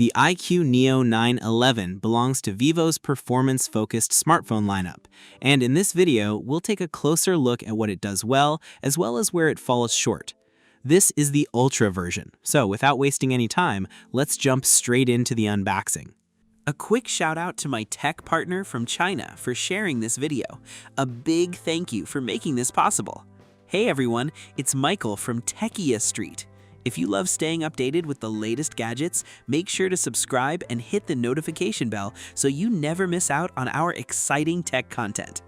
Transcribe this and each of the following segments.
The iQOO Neo 911 belongs to Vivo's performance-focused smartphone lineup, and in this video, we'll take a closer look at what it does well, as well as where it falls short. This is the Ultra version, so without wasting any time, let's jump straight into the unboxing. A quick shout out to my tech partner from China for sharing this video. A big thank you for making this possible. Hey everyone, it's Michael from Techia Street. If you love staying updated with the latest gadgets, make sure to subscribe and hit the notification bell so you never miss out on our exciting tech content.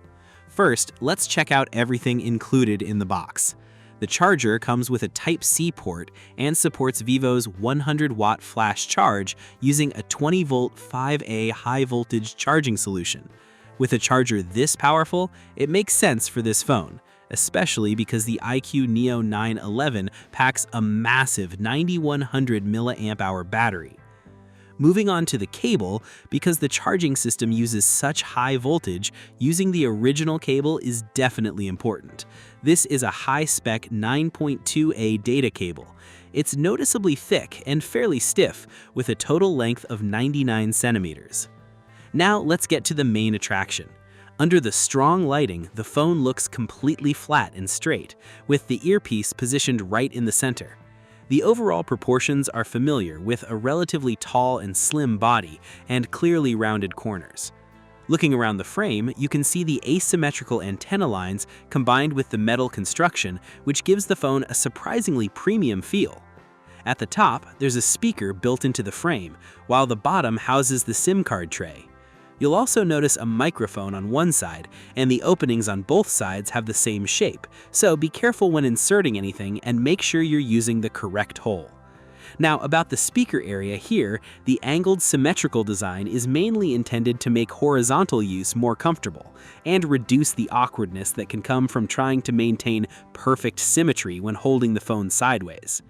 First, let's check out everything included in the box. The charger comes with a Type-C port and supports Vivo's 100-watt flash charge using a 20-volt 5A high-voltage charging solution. With a charger this powerful, it makes sense for this phone, especially because the iQOO Neo 911 packs a massive 9100 mAh battery. Moving on to the cable, because the charging system uses such high voltage, using the original cable is definitely important. This is a high-spec 9.2A data cable. It's noticeably thick and fairly stiff, with a total length of 99 centimeters. Now let's get to the main attraction. Under the strong lighting, the phone looks completely flat and straight, with the earpiece positioned right in the center. The overall proportions are familiar, with a relatively tall and slim body and clearly rounded corners. Looking around the frame, you can see the asymmetrical antenna lines combined with the metal construction, which gives the phone a surprisingly premium feel. At the top, there's a speaker built into the frame, while the bottom houses the SIM card tray. You'll also notice a microphone on one side, and the openings on both sides have the same shape, so be careful when inserting anything and make sure you're using the correct hole. Now, about the speaker area here, the angled symmetrical design is mainly intended to make horizontal use more comfortable and reduce the awkwardness that can come from trying to maintain perfect symmetry when holding the phone sideways.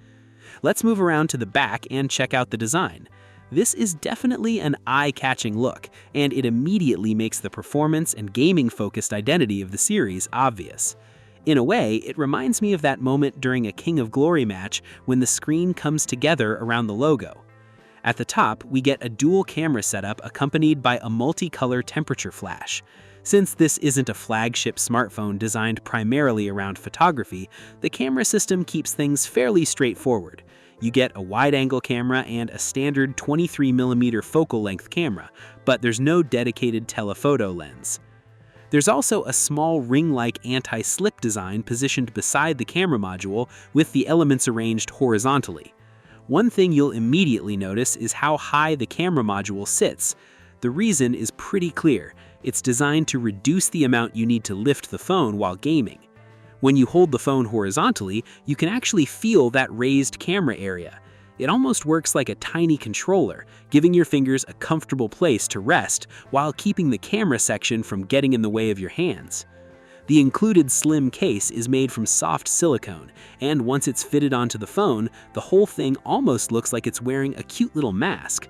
Let's move around to the back and check out the design. This is definitely an eye-catching look, and it immediately makes the performance and gaming-focused identity of the series obvious. In a way, it reminds me of that moment during a King of Glory match when the screen comes together around the logo. At the top, we get a dual camera setup accompanied by a multicolor temperature flash. Since this isn't a flagship smartphone designed primarily around photography, the camera system keeps things fairly straightforward. You get a wide-angle camera and a standard 23mm focal length camera, but there's no dedicated telephoto lens. There's also a small ring-like anti-slip design positioned beside the camera module with the elements arranged horizontally. One thing you'll immediately notice is how high the camera module sits. The reason is pretty clear. It's designed to reduce the amount you need to lift the phone while gaming. When you hold the phone horizontally, you can actually feel that raised camera area. It almost works like a tiny controller, giving your fingers a comfortable place to rest while keeping the camera section from getting in the way of your hands. The included slim case is made from soft silicone, and once it's fitted onto the phone, the whole thing almost looks like it's wearing a cute little mask.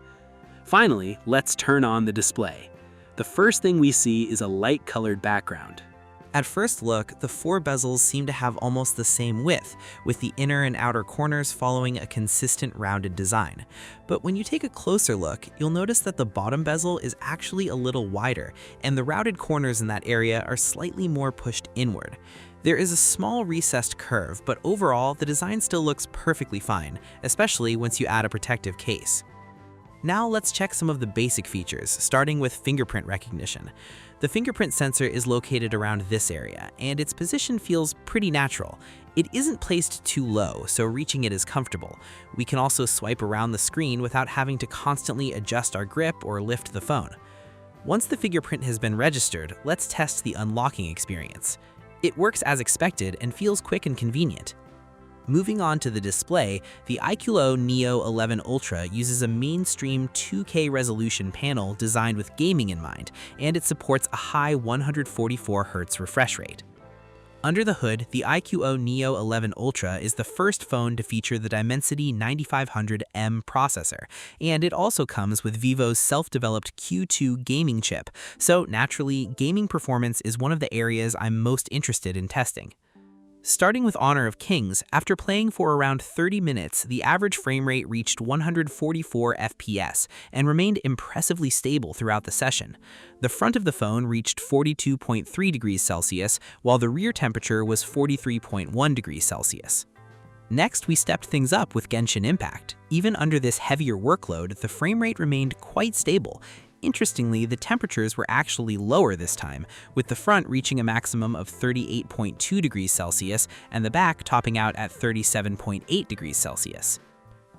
Finally, let's turn on the display. The first thing we see is a light-colored background. At first look, the four bezels seem to have almost the same width, with the inner and outer corners following a consistent rounded design. But when you take a closer look, you'll notice that the bottom bezel is actually a little wider, and the rounded corners in that area are slightly more pushed inward. There is a small recessed curve, but overall, the design still looks perfectly fine, especially once you add a protective case. Now let's check some of the basic features, starting with fingerprint recognition. The fingerprint sensor is located around this area, and its position feels pretty natural. It isn't placed too low, so reaching it is comfortable. We can also swipe around the screen without having to constantly adjust our grip or lift the phone. Once the fingerprint has been registered, let's test the unlocking experience. It works as expected and feels quick and convenient. Moving on to the display, the iQOO Neo 11 Ultra uses a mainstream 2K resolution panel designed with gaming in mind, and it supports a high 144Hz refresh rate. Under the hood, the iQOO Neo 11 Ultra is the first phone to feature the Dimensity 9500M processor, and it also comes with Vivo's self-developed Q2 gaming chip, so naturally, gaming performance is one of the areas I'm most interested in testing. Starting with Honor of Kings, after playing for around 30 minutes, the average frame rate reached 144 FPS and remained impressively stable throughout the session. The front of the phone reached 42.3 degrees Celsius, while the rear temperature was 43.1 degrees Celsius. Next, we stepped things up with Genshin Impact. Even under this heavier workload, the frame rate remained quite stable. Interestingly, the temperatures were actually lower this time, with the front reaching a maximum of 38.2 degrees Celsius and the back topping out at 37.8 degrees Celsius.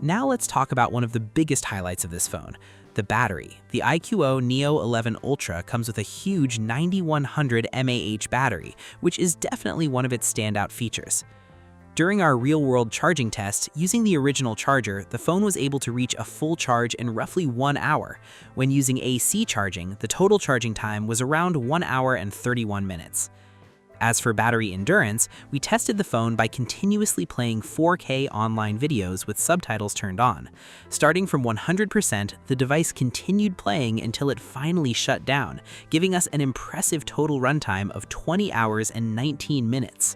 Now let's talk about one of the biggest highlights of this phone, the battery. The iQOO Neo 11 Ultra comes with a huge 9100 mAh battery, which is definitely one of its standout features. During our real-world charging test, using the original charger, the phone was able to reach a full charge in roughly 1 hour. When using AC charging, the total charging time was around 1 hour and 31 minutes. As for battery endurance, we tested the phone by continuously playing 4K online videos with subtitles turned on. Starting from 100%, the device continued playing until it finally shut down, giving us an impressive total runtime of 20 hours and 19 minutes.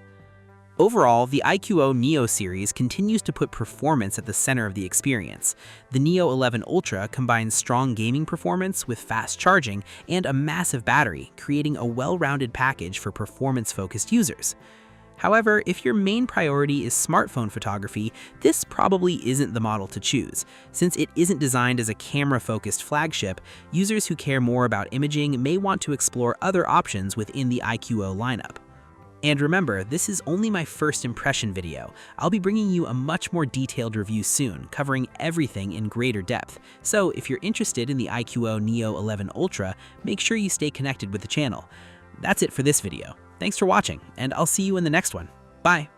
Overall, the iQOO Neo series continues to put performance at the center of the experience. The Neo 11 Ultra combines strong gaming performance with fast charging and a massive battery, creating a well-rounded package for performance-focused users. However, if your main priority is smartphone photography, this probably isn't the model to choose. Since it isn't designed as a camera-focused flagship, users who care more about imaging may want to explore other options within the iQOO lineup. And remember, this is only my first impression video. I'll be bringing you a much more detailed review soon, covering everything in greater depth. So if you're interested in the iQOO Neo 11 Ultra, make sure you stay connected with the channel. That's it for this video. Thanks for watching, and I'll see you in the next one. Bye!